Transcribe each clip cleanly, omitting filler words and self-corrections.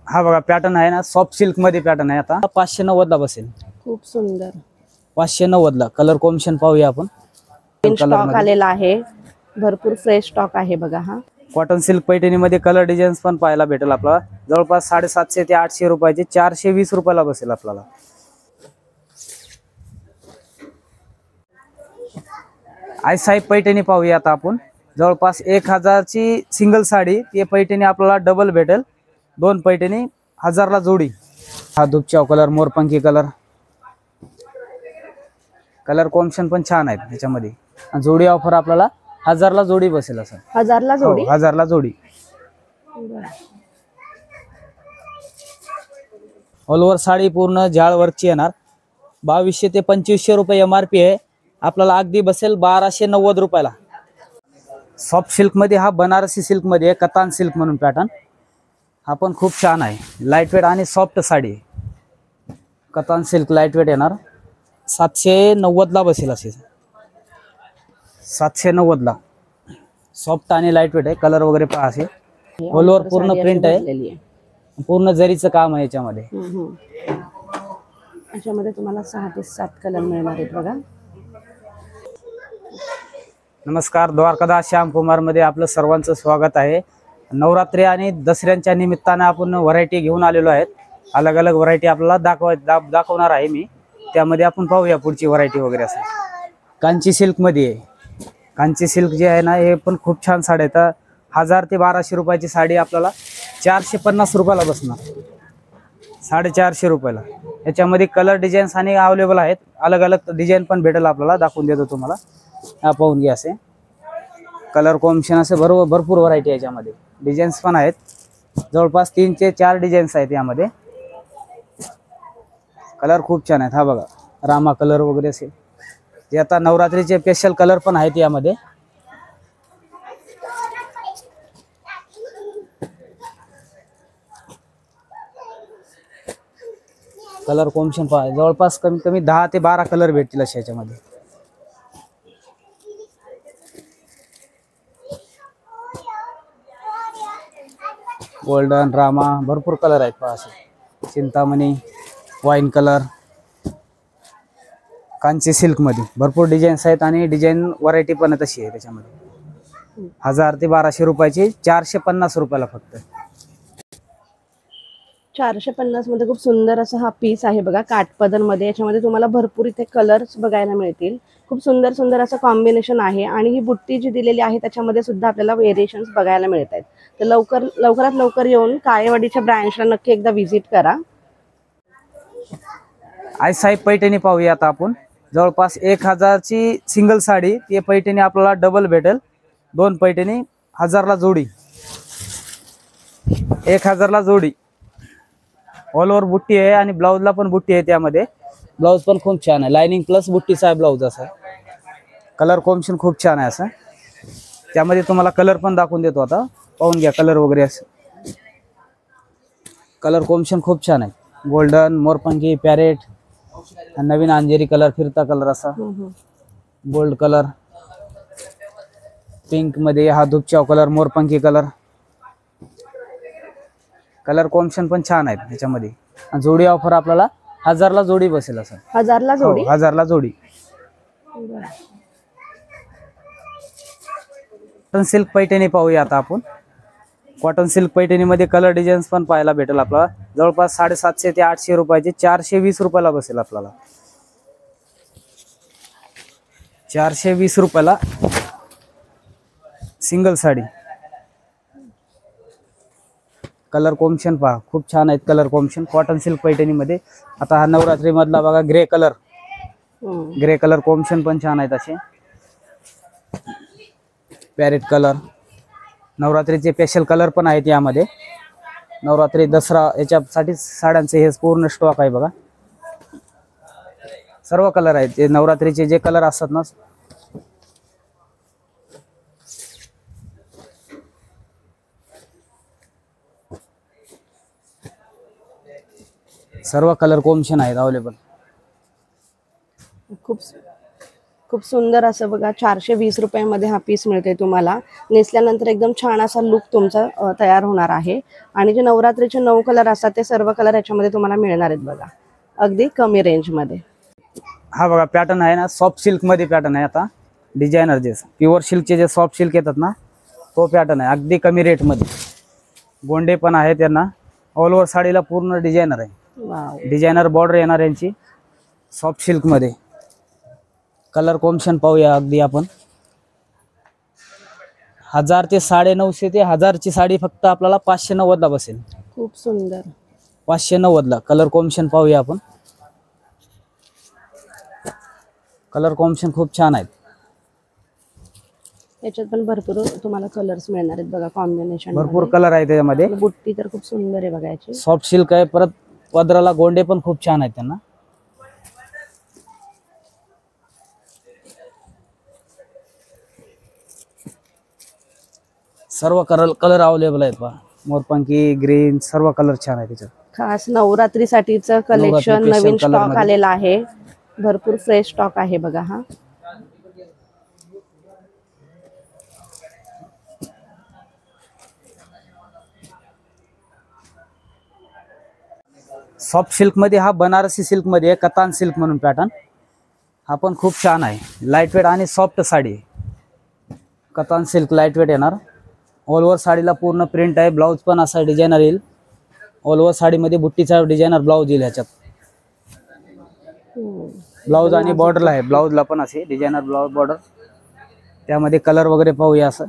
हा बघा पॅटर्न आहे ना, सॉफ्ट सिल्क मध्ये पॅटर्न आहे. आता 590 ला बसेल. खूप सुंदर 590 ला. कलर कॉम्बिनेशन पाहूया आपण. स्टॉक आलेला आहे, भरपूर फ्रेश स्टॉक आहे बघा. हा कॉटन सिल्क पैठणी मध्ये कलर डिझाईन्स पण पाहायला भेटेल आपल्याला. जवळपास 750 ते 800 रुपयाचे 420 रुपयाला बसेल आपल्याला. आय साहेब पैठणी पाहूया आता आपण. जवळपास 1000 ची सिंगल साडी, ती पैठणी आपल्याला डबल भेटेल. 2 पैठणी 1000 ला जोडी. हा दुपचाव कलर, मोरपंखी कलर. कलर कॉम्बिनेशन पण छान आहे त्याच्यामध्ये. आणि जोडी ऑफर आपल्याला 1000 ला जोडी बसेल. असं 1000 ला जोडी. 1000 ला जोडी. ऑल ओव्हर साडी पूर्ण जाळ वर्कची येणार. 2200 ते 2500 रुपये MRP आहे. आपल्याला अगदी बसेल 1290 रुपयाला. सॉफ्ट सिल्क मध्ये, हा बनारसी सिल्क मध्ये आहे, कतान सिल्क म्हणून पॅटर्न. हा पण खूप छान आहे, लाईट वेट आणि सॉफ्ट साडी आहे. कतान सिल्क लाईट वेट येणार. 790 ला बसेल. असे 790 ला. सॉफ्ट आणि लाईट वेट आहे. कलर वगैरे पहा. असे ऑल ओव्हर पूर्ण प्रिंट आहे, पूर्ण जरीचं काम आहे याच्यामध्ये. याच्यामध्ये तुम्हाला 6 ते 7 कलर मिळणार आहेत बघा. नमस्कार, द्वारकादास श्याम कुमार मध्ये आपलं सर्वांचं स्वागत आहे. नवरात्री आणि दसऱ्यांच्या निमित्तानं आपण व्हरायटी घेऊन आलेलो आहेत. अलग अलग व्हरायटी आपल्याला दाखवणार आहे मी. त्यामध्ये आपण पाहूया पुढची व्हरायटी वगैरे. असं कांची सिल्क मध्ये आहे. कांची सिल्क जे आहे ना, हे पण खूप छान साडी आहे. 1000 ते 1200 रुपयाची साडी आपल्याला 450 रुपयाला बसणार. 450 रुपयाला. याच्यामध्ये कलर डिझाईन्स आणि अवेलेबल आहेत. अलग अलग डिझाईन पण भेटेल आपल्याला. दाखवून देतो तुम्हाला. हा पाहून घ्या. असे कलर कॉम्बिनेशन असे भरपूर व्हरायटी आहे याच्यामध्ये. डिझाईन्स पण आहेत. जवळपास 3 ते 4 डिझाईन्स आहेत यामध्ये. कलर खूप छान आहेत. हा बघा रामा कलर वगैरे असे, जे आता नवरात्रीचे स्पेशल कलर पण आहेत यामध्ये. कलर कॉम्बिनेशन पहा. जवळपास कमीत कमी 10 ते 12 कलर भेटतील अशा याच्यामध्ये. गोल्डन, रामा, भरपूर कलर आहेत पहा. असे Chintamani, wine colour. Kanchi silk मध्ये भरपूर डिझाईन्स आहेत आणि डिझाईन व्हरायटी पण तशी आहे त्याच्यामध्ये. 1000 ते 1200 रुपयाची 450 रुपयाला फक्त. 450 मध्ये खूप सुंदर असा हा पीस आहे बघा, काठपदर मध्ये. याच्यामध्ये तुम्हाला भरपूर इथे कलर्स बघायला मिळतील. खूप सुंदर सुंदर असं कॉम्बिनेशन आहे. आणि ही बुट्टी जी दिलेली आहे त्याच्यामध्ये सुद्धा आपल्याला व्हेरिएशन्स बघायला मिळत आहेत. तर लवकरात लवकर येऊन काळेवाडीच्या ब्रँचला नक्की एकदा व्हिजिट करा. आय साहेब पैठणी पाहूया आता आपण. जवळपास 1000 ची सिंगल साडी, ती पैठणी आपल्याला डबल भेटेल. 2 पैठणी 1000 ला जोडी. 1000 ला जोडी. ऑल ओव्हर बुट्टी आहे आणि ब्लाउजला पण बुट्टी आहे त्यामध्ये. ब्लाउज पण खूप छान आहे. लाइनिंग प्लस बुट्टीचा आहे ब्लाउज. असा कलर कॉम्बिनेशन खूप छान आहे. असं त्यामध्ये तुम्हाला कलर पण दाखवून देतो आता. पाहून घ्या कलर वगैरे. असं कलर कॉम्बिनेशन खूप छान आहे. गोल्डन, मोरपंखी, पॅरेट, नवीन अंजेरी कलर, फिरता कलर असा, गोल्ड कलर, पिंक मध्ये हा दुपचाव कलर, मोरपंखी कलर. कलर कॉम्बिनेशन पण छान आहेत त्याच्यामध्ये. आणि जोडी ऑफर आपल्याला 1000 ला जोडी बसेल. असं 1000 ला जोडी. 1000 ला जोडी. कॉटन सिल्क पैठणी पाहूया आता आपण. कॉटन सिल्क पैठणी मध्ये कलर डिझाईन्स पण पाहायला भेटेल आपल्याला. जवळपास 750 ते 800 रुपयाचे 420 रुपयाला बसेल आपल्याला. 420 रुपयाला सिंगल साडी. कलर कॉम्बिनेशन पहा, खूप छान आहेत colour combination cotton silk Paithani मध्ये. आता हा नवरात्री मधला बघा grey colour. Grey colour combination पण छान आहेत. असे पॅरेट कलर. नवरात्रीचे स्पेशल कलर पण आहेत यामध्ये. नवरात्री दसरा याच्यासाठी साड्यांचे हे पूर्ण स्टॉक आहे बघा. सर्व कलर आहेत. ते नवरात्रीचे जे कलर असतात ना, सर्व कलर कॉम्बिनेशन आहेत अवेलेबल. खूप खूप सुंदर असं बघा 420 रुपयामध्ये हा पीस मिळते तुम्हाला. नेसल्यानंतर एकदम छान असा लुक तुमचा तयार होणार आहे. आणि जे नवरात्रीचे 9 कलर असतात ते सर्व कलर याच्यामध्ये तुम्हाला मिळणार आहेत बघा, अगदी कमी रेंजमध्ये. हा बघा पॅटर्न आहे ना, सॉफ्ट सिल्क मध्ये पॅटर्न आहे. आता डिझायनर जे प्युअर सिल्कचे जे सॉफ्ट सिल्क येतात ना, तो पॅटर्न आहे अगदी कमी रेट मध्ये. गोंडे पण आहे त्यांना. ऑल ओव्हर साडीला पूर्ण डिझायनर आहे. वाव, डिझायनर बॉर्डर येणार यांची सॉफ्ट सिल्क मध्ये. कलर कॉम्बिनेशन पाहूया अगदी आपण. 1000 ते 950 ते 1000 ची साडी फक्त आपल्याला 590 ला बसेल. खूप सुंदर. 590 ला कलर कॉम्बिनेशन पाहूया आपण. कलर कॉम्बिनेशन खूप छान आहेत. याच्यात पण भरपूर तुम्हाला कलर्स मिळणार आहेत बघा, कॉम्बिनेशन भरपूर कलर आहे त्याच्यामध्ये. बुट्टी तर खूप सुंदर आहे बघा याची. सॉफ्ट सिल्क आहे. परत पदराला गोंडे पण खूप छान आहेत त्यांना. सर्व कलर अवेलेबल आहेत पहा. मोरपंखी, ग्रीन, सर्व कलर छान आहे त्याच्यात. खास नवरात्रीसाठीचं कलेक्शन नवरात्री नवीन special color स्टॉक मध्ये. आलेला आहे. भरपूर फ्रेश स्टॉक आहे बघा हा. सॉफ्ट सिल्क मध्ये हा बनारसी सिल्क मध्ये आहे, कतान सिल्क म्हणून पॅटर्न. हा पण खूप छान आहे. लाईट वेट आणि सॉफ्ट साडी आहे. कतान सिल्क लाईट वेट येणार. ऑल ओव्हर साडीला पूर्ण प्रिंट आहे. ब्लाऊज पण असा डिझायनर येईल. ऑल ओव्हर साडीमध्ये बुट्टीचा डिझायनर ब्लाऊज येईल ह्याच्यात. ब्लाऊज आणि बॉर्डरला आहे. ब्लाऊजला पण असे डिझायनर ब्लाऊज बॉर्डर. त्यामध्ये कलर वगैरे पाहूया असं.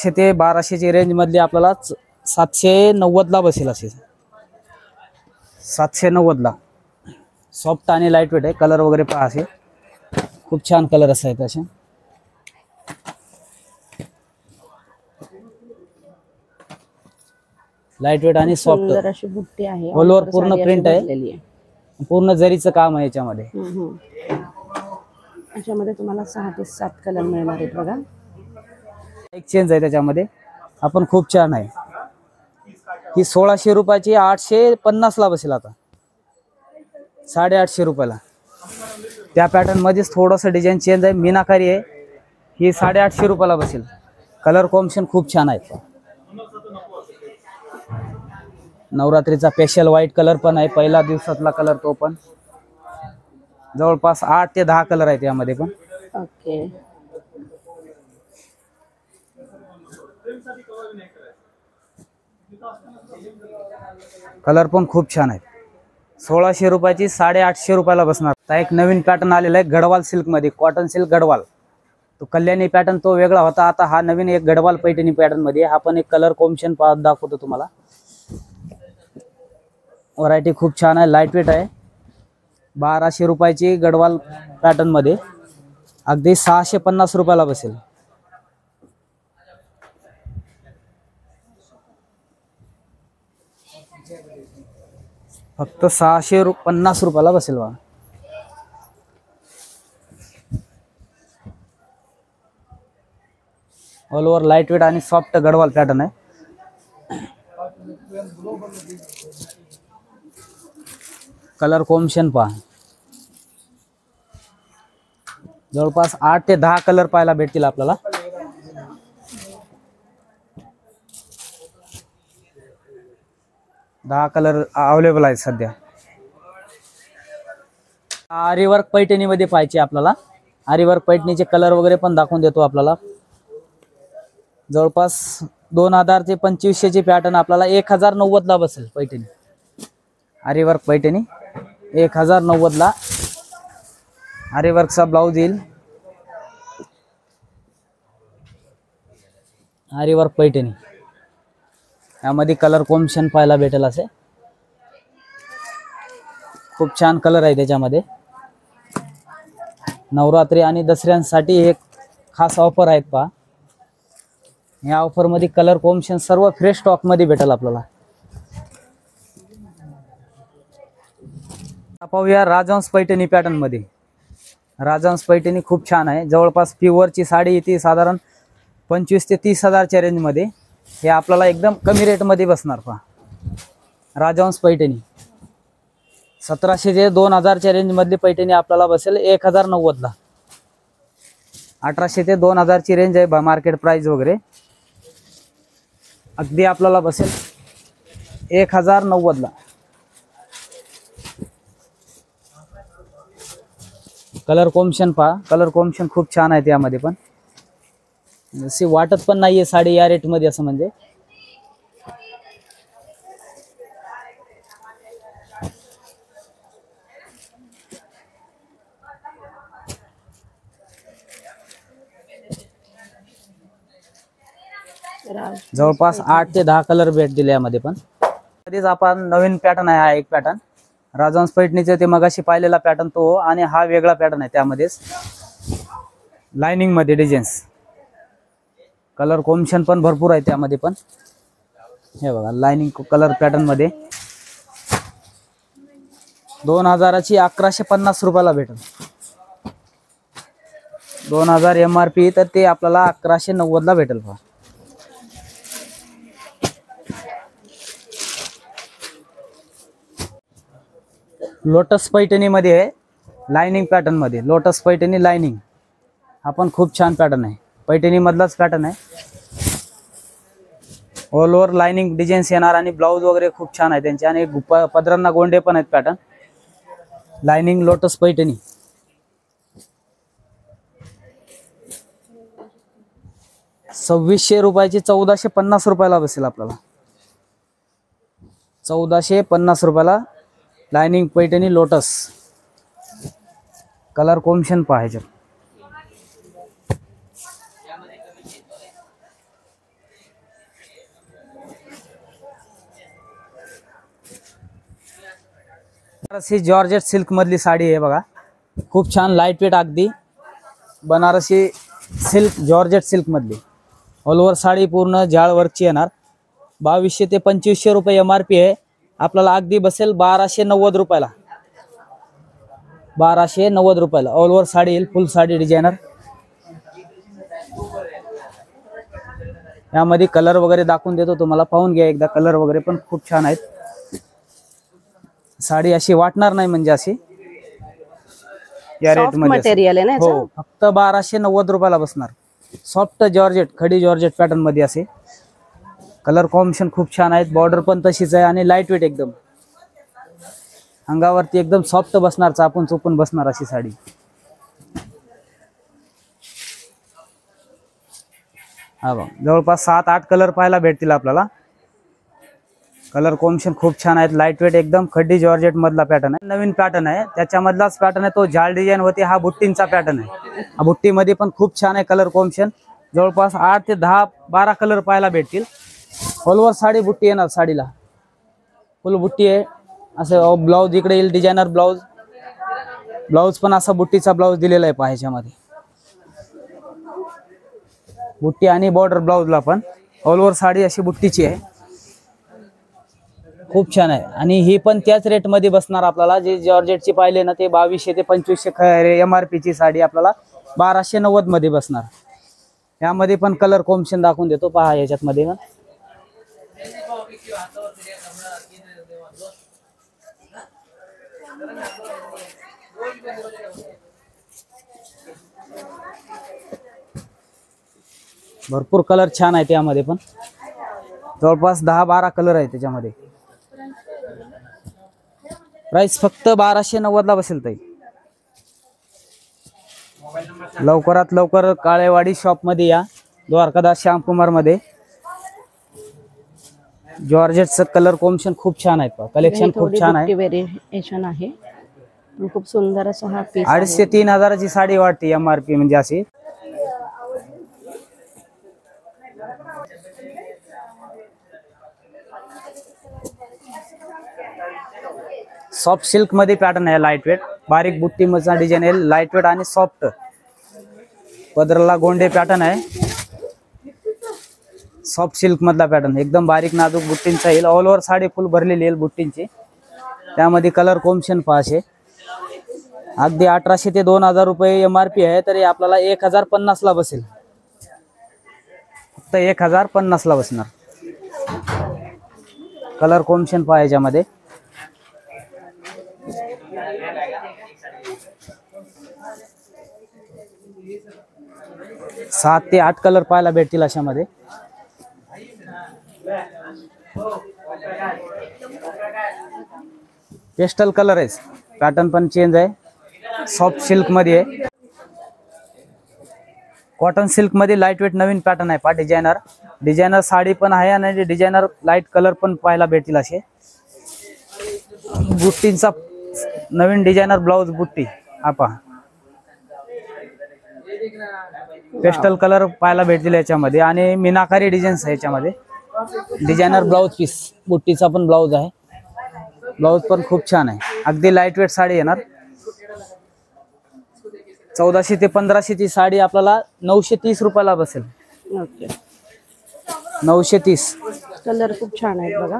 ते 1200 ची रेंज मधली आपल्याला 790 ला बसेल. असे 790 ला सॉफ्ट आणि लाईट वेट आहे. कलर वगैरे पहा असे खूप छान कलर आहेत असे. लाईट वेट आणि सॉफ्ट. सुंदर अशी बुट्टी आहे. ऑल ओव्हर पूर्ण साडी अशी प्रिंट आहे. भरलेली आहे. पूर्ण जरीचं काम आहे याच्यामध्ये. याच्यामध्ये तुम्हाला 6 ते 7 कलर मिळणार आहेत बघा. एक चेंज आहे त्याच्यामध्ये. आपण खूप छान आहे. ही 1600 रुपयाची 850 ला बसेल. आता 850 रुपयाला. त्या पॅटर्न मध्येच थोडंसं डिझाईन चेंज आहे. मीनाकारी आहे. ही 850 रुपयाला बसेल. कलर कॉम्बिनेशन खूप छान आहे. नवरात्रीचा स्पेशल व्हाईट कलर पण आहे. पहिला दिवसातला कलर तो पण. जवळपास 8 ते 10 कलर आहेत यामध्ये पण. ओके. कलर पण खूप छान आहेत. 1600 रुपयाची 850 रुपयाला बसणार. आता एक नवीन पॅटर्न आलेला आहे गडवाल सिल्क मध्ये. Cotton silk Gadwal. तो कल्याणी पॅटर्न तो वेगळा होता. आता हा नवीन एक गडवाल पैठणी पॅटर्न मध्ये. हा पण एक कलर कॉम्बिनेशन दाखवतो तुम्हाला. व्हरायटी खूप छान आहे. लाईट वेट आहे. 1200 रुपयाची गडवाल पॅटर्न मध्ये अगदी 650 रुपयाला बसेल. फक्त 650 रुपयाला बसेल बा. ऑल ओव्हर लाईट वेट आणि सॉफ्ट गडवाल पॅटर्न आहे. कलर कॉम्बिनेशन पहा. जवळपास 8 ते 10 कलर पाहायला भेटतील आपल्याला. दहा कलर अवेलेबल आहेत सध्या. आरीवर्क पैठणी मध्ये पाहिजे आपल्याला. आरीवर्क पैठणीचे कलर वगैरे पण दाखवून देतो आपल्याला. जवळपास 2000 ते 2500 ची पॅटर्न आपल्याला 1090 ला बसेल पैठणी. आरीवर्क पैठणी 1090 ला. आरीवर्कचा ब्लाऊज येईल. आरीवर्क पैठणी यामध्ये कलर कॉम्बिनेशन पाहायला भेटेल. असे खूप छान कलर आहे त्याच्यामध्ये. नवरात्री आणि दसऱ्यांसाठी एक खास ऑफर आहेत पहा. या ऑफर मध्ये कलर कॉम्बिनेशन सर्व फ्रेश स्टॉक मध्ये भेटेल आपल्याला. पाहूया राजहंस पैठणी पॅटर्न मध्ये. राजहंस पैठणी खूप छान आहे. जवळपास प्युअरची साडी येते साधारण 25 ते 30 हजारच्या रेंजमध्ये. हे आपल्याला एकदम कमी रेटमध्ये बसणार. पहा राजहंस पैठणी 1700 ते 2000च्या रेंजमधली पैठणी आपल्याला बसेल 1090ला. 1800 ते 2000ची रेंज आहे मार्केट प्राइस वगैरे. अगदी आपल्याला बसेल 1090ला. कलर कॉम्बिनेशन पहा, कलर कॉम्बिनेशन खूप छान आहे. त्यामध्ये पण अशी वाटत पण नाहीये साडी या रेट मध्ये असं. म्हणजे जवळपास 8 ते 10 कलर भेट दिले यामध्ये. पण कधीच आपण नवीन पॅटर्न आहे हा एक पॅटर्न राजहंस पैठणीचे. ते मगाशी पाहिलेला पॅटर्न तो, आणि हा वेगळा पॅटर्न आहे. त्यामध्येच लाइनिंग मध्ये डिझाईन्स, कलर कॉम्बिनेशन पण भरपूर आहे त्यामध्ये. पण हे बघा लाइनिंग कलर पॅटर्न मध्ये 2000ची 1150 रुपयाला भेटेल. 2000 MRP तर ते आपल्याला 1190ला भेटेल. पहा लोटस पैठणी मध्ये आहे, लाइनिंग पॅटर्न मध्ये. लोटस पैठणी लाइनिंग हा पण खूप छान पॅटर्न आहे. पैठणी मधलाच पॅटर्न आहे. ऑल ओव्हर लाइनिंग डिझाईन्स येणार आणि ब्लाउज वगैरे खूप छान आहे त्यांचे. आणि पदरांना गोंडे पण आहेत पॅटर्न. लाइनिंग लोटस पैठणी 2600 रुपयाची 1450 रुपयाला बसेल आपल्याला. 1450 रुपयाला lining Paithani lotus. Colour combination पाहायचे. बनारसी जॉर्जेट सिल्क मधली साडी आहे बघा. खूप छान लाईट वेट अगदी बनारसी सिल्क जॉर्जेट सिल्क मधली. ऑल ओव्हर साडी पूर्ण जाळ वर्कची येणार. 2200 ते 2500 रुपये MRP आहे. आपल्याला अगदी बसेल 1290 रुपयाला. 1290 रुपयाला ऑल ओव्हर साडी येईल. फुल साडी डिझायनर. यामध्ये कलर वगैरे दाखवून देतो तुम्हाला, पाहून घ्या एकदा. कलर वगैरे पण खूप छान आहेत. साडी अशी वाटणार नाही म्हणजे अशी या रेट मध्ये. मटेरियल आहे ना. हो, फक्त 1290 रुपयाला बसणार. सॉफ्ट जॉर्जेट, खडी जॉर्जेट पॅटर्न मध्ये असे. कलर कॉम्बिनेशन खूप छान आहेत. बॉर्डर पण तशीच आहे आणि लाईट वेट एकदम. अंगावरती एकदम सॉफ्ट बसणार, चापून चोपून बसणार अशी साडी. हा बघ, जवळपास 7-8 कलर पाहायला भेटतील आपल्याला. कलर कॉम्बिनेशन खूप छान आहेत. लाईट वेट एकदम खड्डी जॉर्जेट मधला पॅटर्न आहे. नवीन पॅटर्न आहे, त्याच्यामधलाच पॅटर्न आहे तो. जाळ डिझाईन होती. हा बुट्टींचा पॅटर्न आहे. हा बुट्टीमध्ये पण खूप छान आहे कलर कॉम्बिनेशन. जवळपास 8 ते 10-12 कलर पाहायला भेटतील. ऑल ओव्हर साडी बुट्टी येणार. साडीला फुल बुट्टी आहे. असं ब्लाउज इकडे येईल डिझायनर ब्लाउज. ब्लाउज पण असा बुट्टीचा ब्लाउज दिलेला आहे पाहायच्यामध्ये. बुट्टी आणि बॉर्डर ब्लाउजला पण ऑल ओव्हर साडी अशी बुट्टीची आहे. खूप छान आहे. आणि ही पण त्याच रेट मध्ये बसणार आपल्याला. जे जॉर्जेटची पाहिले ना ते 2200 ते 2500 MRP ची साडी आपल्याला 1290 मध्ये बसणार. यामध्ये पण कलर कॉम्बिनेशन दाखवून देतो पहा. याच्यात मध्ये पण भरपूर कलर छान आहे. त्यामध्ये पण जवळपास 10-12 कलर आहे त्याच्यामध्ये. प्राइस फक्त 1290 ला बसेल ताई. लवकरात लवकर काळेवाडी शॉप मध्ये या, द्वारकादास श्यामकुमार मध्ये. जॉर्जेटचं कलर कॉम्बिनेशन खूप छान आहे. कलेक्शन खूप छान आहे. व्हेरिएशन आहे. खूप सुंदर असा हा पीस. 2,500 ते 3,000ची साडी वाटते MRP म्हणजे अशी. सॉफ्ट सिल्क मध्ये पॅटर्न आहे. लाईट वेट बारीक बुट्टी मधला डिझाईन आहे. लाईट वेट आणि सॉफ्ट. पदराला गोंडे पॅटर्न आहे. सॉफ्ट सिल्क मधला पॅटर्न एकदम बारीक नाजूक बुट्टींचा येईल. ऑल ओव्हर साडी फुल भरलेली येईल बुट्टींची. त्यामध्ये कलर कॉम्बिनेशन पाहायचे. अगदी 1800 ते 2000 रुपये MRP आहे, तरी आपल्याला 1050 ला बसेल. फक्त 1050 ला बसणार. कलर कॉम्बिनेशन पहा याच्यामध्ये. सात ते 8 कलर पाहायला भेटतील अशामध्ये. पेस्टल कलर आहे, पॅटर्न पण चेंज आहे. सॉफ्ट सिल्क मध्ये आहे, कॉटन सिल्क मध्ये लाईट वेट नवीन पॅटर्न आहे पहा. डिझायनर साडी पण आहे आणि डिझायनर लाईट कलर पण पाहायला भेटतील असे. बुट्टींचा नवीन डिझायनर ब्लाउज बुट्टी हा पहा. पेस्टल कलर पाहायला भेटतील याच्यामध्ये आणि मीनाकारी डिझाईन्स आहे याच्यामध्ये. डिझायनर ब्लाउज पीस, बुट्टीचा पण ब्लाउज आहे. ब्लाउज पण खूप छान आहे. अगदी लाईट वेट साडी येणार. 1400 ते 1500 ची साडी आपल्याला 930 रुपयाला बसेल. ओके. 930. कलर खूप छान आहेत बघा.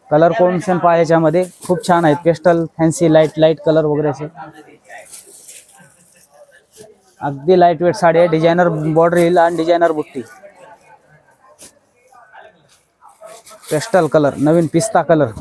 कलर कॉम्बिनेशन पहा याच्यामध्ये खूप छान आहेत. पेस्टल फॅन्सी लाईट कलर वगैरे असे. अगदी लाईट वेट साडी आहे. डिझायनर बॉर्डर येईल आणि डिझायनर बुट्टी. पेस्टल कलर नवीन पिस्ता कलर.